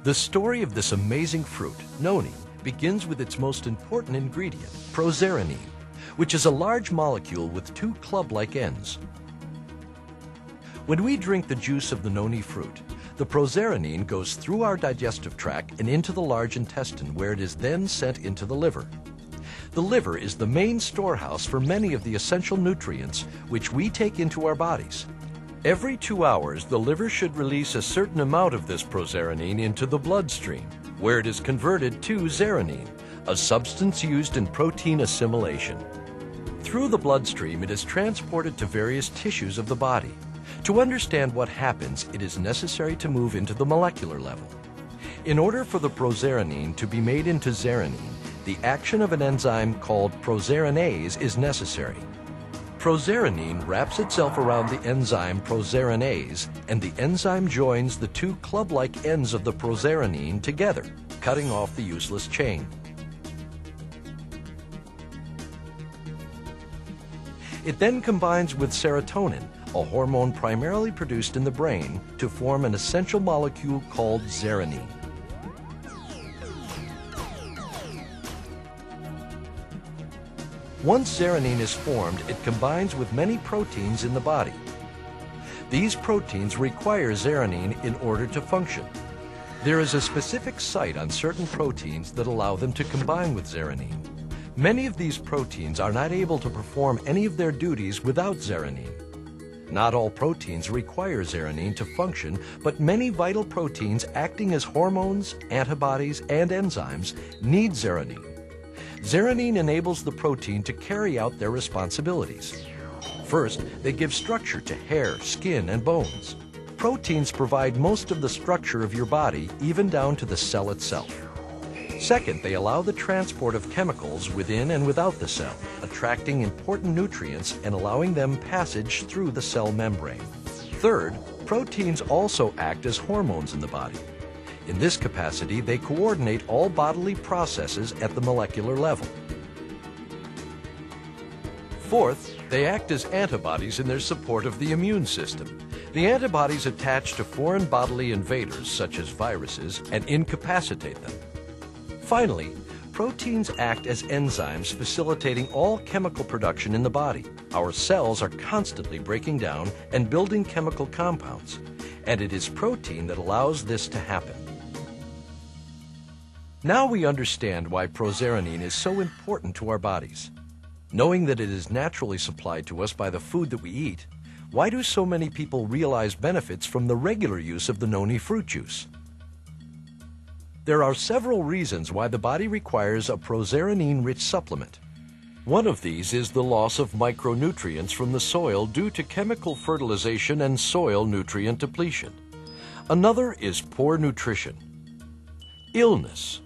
The story of this amazing fruit, noni, begins with its most important ingredient, proxeronine, which is a large molecule with two club-like ends. When we drink the juice of the noni fruit, the proxeronine goes through our digestive tract and into the large intestine, where it is then sent into the liver. The liver is the main storehouse for many of the essential nutrients which we take into our bodies. Every 2 hours, the liver should release a certain amount of this proxeronine into the bloodstream, where it is converted to zeronine, a substance used in protein assimilation. Through the bloodstream, it is transported to various tissues of the body. To understand what happens, it is necessary to move into the molecular level. In order for the proxeronine to be made into zeronine, the action of an enzyme called proxeronase is necessary. Proxeronine wraps itself around the enzyme proxeronase, and the enzyme joins the two club-like ends of the proxeronine together, cutting off the useless chain. It then combines with serotonin, a hormone primarily produced in the brain, to form an essential molecule called zeronine. Once zeronine is formed, it combines with many proteins in the body. These proteins require zeronine in order to function. There is a specific site on certain proteins that allow them to combine with zeronine. Many of these proteins are not able to perform any of their duties without zeronine. Not all proteins require zeronine to function, but many vital proteins acting as hormones, antibodies, and enzymes need zeronine. Zeronine enables the protein to carry out their responsibilities. First, they give structure to hair, skin, and bones. Proteins provide most of the structure of your body, even down to the cell itself. Second, they allow the transport of chemicals within and without the cell, attracting important nutrients and allowing them passage through the cell membrane. Third, proteins also act as hormones in the body. In this capacity, they coordinate all bodily processes at the molecular level. Fourth, they act as antibodies in their support of the immune system. The antibodies attach to foreign bodily invaders, such as viruses, and incapacitate them. Finally, proteins act as enzymes facilitating all chemical production in the body. Our cells are constantly breaking down and building chemical compounds, and it is protein that allows this to happen. Now we understand why proxeronine is so important to our bodies. Knowing that it is naturally supplied to us by the food that we eat, why do so many people realize benefits from the regular use of the noni fruit juice? There are several reasons why the body requires a proxeronine-rich supplement. One of these is the loss of micronutrients from the soil due to chemical fertilization and soil nutrient depletion. Another is poor nutrition, illness,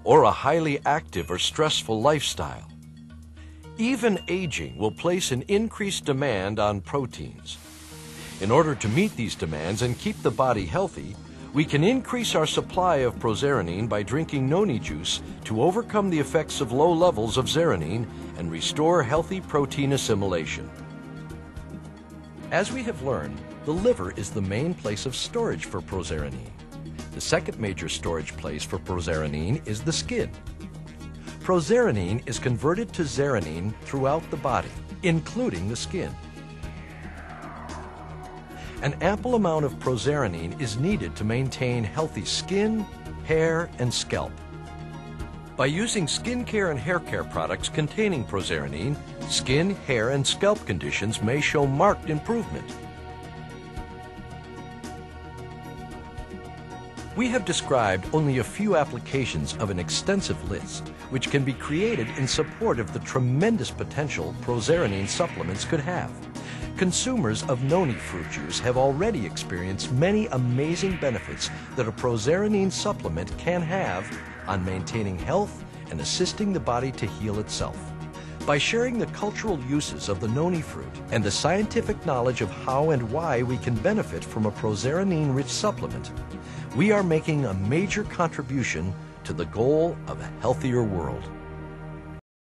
or a highly active or stressful lifestyle. Even aging will place an increased demand on proteins. In order to meet these demands and keep the body healthy, we can increase our supply of proxeronine by drinking noni juice to overcome the effects of low levels of zeronine and restore healthy protein assimilation. As we have learned, the liver is the main place of storage for proxeronine. The second major storage place for proxeronine is the skin. Proxeronine is converted to zeronine throughout the body, including the skin. An ample amount of proxeronine is needed to maintain healthy skin, hair, and scalp. By using skincare and hair care products containing proxeronine, skin, hair, and scalp conditions may show marked improvement. We have described only a few applications of an extensive list, which can be created in support of the tremendous potential proxeronine supplements could have. Consumers of noni fruit juice have already experienced many amazing benefits that a proxeronine supplement can have on maintaining health and assisting the body to heal itself. By sharing the cultural uses of the noni fruit and the scientific knowledge of how and why we can benefit from a proxeronine-rich supplement, we are making a major contribution to the goal of a healthier world.